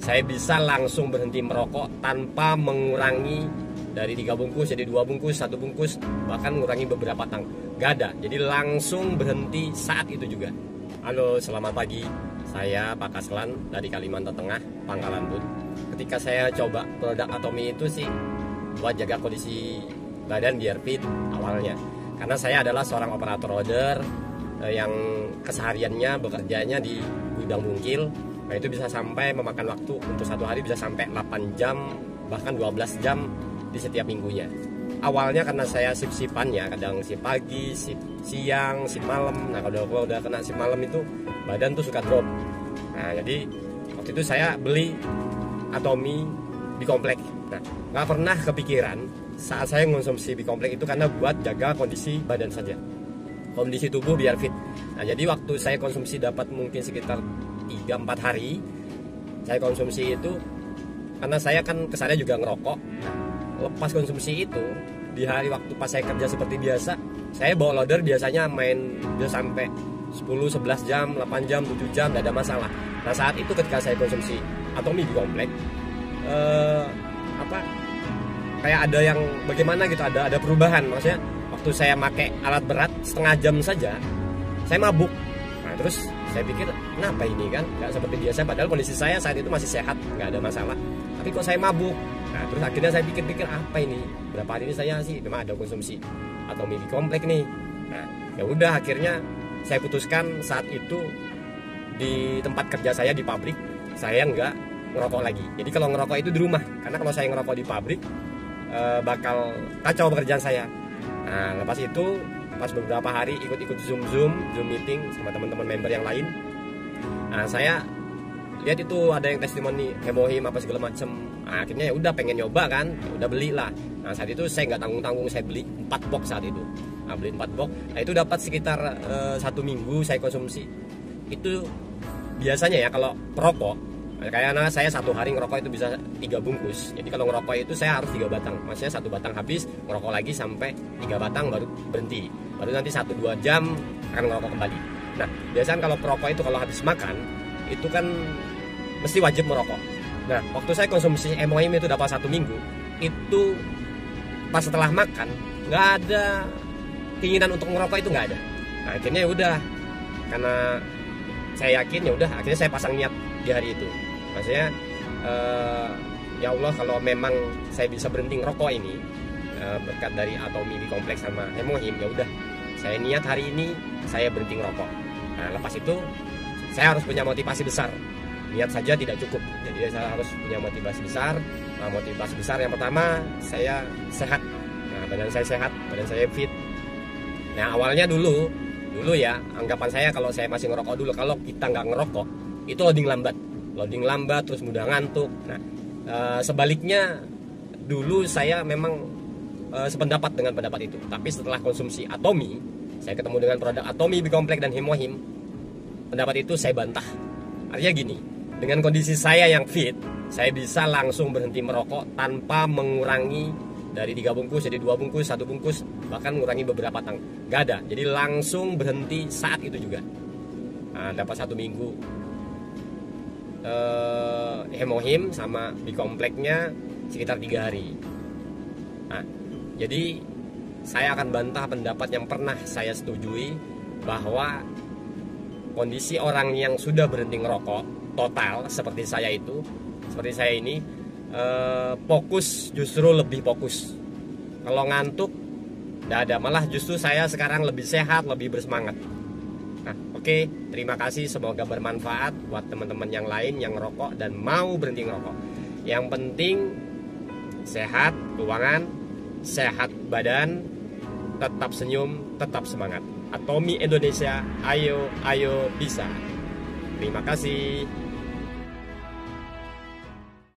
saya bisa langsung berhenti merokok tanpa mengurangi dari 3 bungkus jadi 2 bungkus, 1 bungkus, bahkan mengurangi beberapa tang. Gak ada, jadi langsung berhenti saat itu juga. Halo, selamat pagi. Saya Pak Kaslan dari Kalimantan Tengah, Pangkalan Bun. Ketika saya coba produk Atomy itu sih buat jaga kondisi badan biar fit awalnya. Karena saya adalah seorang operator order yang kesehariannya bekerjanya di gudang bungkil. Nah, itu bisa sampai memakan waktu untuk satu hari bisa sampai 8 jam bahkan 12 jam di setiap minggunya. Awalnya karena saya sip-sipan ya, kadang sip pagi, sip siang, sip malam. Nah, kalau udah kena sip malam itu badan tuh suka drop. Nah, jadi waktu itu saya beli Atomy Bikomplek. Nah, nggak pernah kepikiran saat saya mengonsumsi Bikomplek itu karena buat jaga kondisi badan saja, kondisi tubuh biar fit. Nah, jadi waktu saya konsumsi dapat mungkin sekitar 3-4 hari saya konsumsi itu, karena saya kan kesannya juga ngerokok. Lepas konsumsi itu di hari waktu pas saya kerja seperti biasa, saya bawa loader biasanya main bisa sampai 10-11 jam, 8 jam, 7 jam, gak ada masalah. Nah, saat itu ketika saya konsumsi Atomy Bikomplek, kayak ada yang bagaimana gitu, ada perubahan. Maksudnya waktu saya pakai alat berat setengah jam saja saya mabuk. Nah, terus saya pikir kenapa ini kan nggak seperti biasa, padahal kondisi saya saat itu masih sehat, nggak ada masalah, tapi kok saya mabuk. Nah, terus akhirnya saya pikir-pikir apa ini, berapa hari ini saya sih memang ada konsumsi Atomy Bikomplek nih. Nah, ya udah akhirnya saya putuskan saat itu di tempat kerja saya di pabrik saya nggak ngerokok lagi. Jadi kalau ngerokok itu di rumah, karena kalau saya ngerokok di pabrik bakal kacau pekerjaan saya. Nah, lepas itu pas beberapa hari ikut-ikut zoom meeting sama teman-teman member yang lain. Nah, saya lihat itu ada yang testimoni hemohim apa segala macem. Nah, akhirnya ya udah pengen nyoba kan, ya udah belilah. Nah, saat itu saya nggak tanggung-tanggung, saya beli 4 box saat itu. Nah, beli 4 box. Nah, itu dapat sekitar 1 minggu saya konsumsi. Itu biasanya ya kalau perokok, kayaknya saya 1 hari ngerokok itu bisa 3 bungkus. Jadi kalau ngerokok itu saya harus 3 batang. Maksudnya 1 batang habis, ngerokok lagi sampai 3 batang baru berhenti. Baru nanti 1-2 jam akan ngerokok kembali. Nah, biasanya kalau perokok itu kalau habis makan itu kan mesti wajib merokok. Nah, waktu saya konsumsi hemohim itu dapat 1 minggu, itu pas setelah makan nggak ada keinginan untuk ngerokok, itu nggak ada. Nah, akhirnya ya udah, karena saya yakin ya udah, akhirnya saya pasang niat di hari itu. Maksudnya ya Allah, kalau memang saya bisa berhenti ngerokok ini berkat dari Atomy Bikomplek sama hemohim, ya udah saya niat hari ini saya berhenti ngerokok. Nah, lepas itu saya harus punya motivasi besar. Niat saja tidak cukup, jadi saya harus punya motivasi besar. Nah, motivasi besar yang pertama, saya sehat. Nah, badan saya sehat, badan saya fit. Nah, awalnya dulu ya, anggapan saya kalau saya masih ngerokok dulu, kalau kita nggak ngerokok itu loading lambat terus mudah ngantuk. Nah, sebaliknya dulu saya memang sependapat dengan pendapat itu. Tapi setelah konsumsi Atomy, saya ketemu dengan produk Atomy Bikomplek dan hemohim, pendapat itu saya bantah. Artinya gini, dengan kondisi saya yang fit, saya bisa langsung berhenti merokok tanpa mengurangi dari 3 bungkus jadi 2 bungkus, 1 bungkus, bahkan mengurangi beberapa tang. Gak ada, jadi langsung berhenti saat itu juga. Nah, dapat 1 minggu hemohim sama Bikompleknya sekitar 3 hari. Nah, jadi saya akan bantah pendapat yang pernah saya setujui, bahwa kondisi orang yang sudah berhenti ngerokok total seperti saya ini, fokus, justru lebih fokus. Kalau ngantuk tidak ada, malah justru saya sekarang lebih sehat, lebih bersemangat. Nah, oke, terima kasih, semoga bermanfaat buat teman-teman yang lain yang ngerokok dan mau berhenti ngerokok. Yang penting sehat keuangan, sehat badan, tetap senyum, tetap semangat. Atomy Indonesia, ayo bisa. Terima kasih.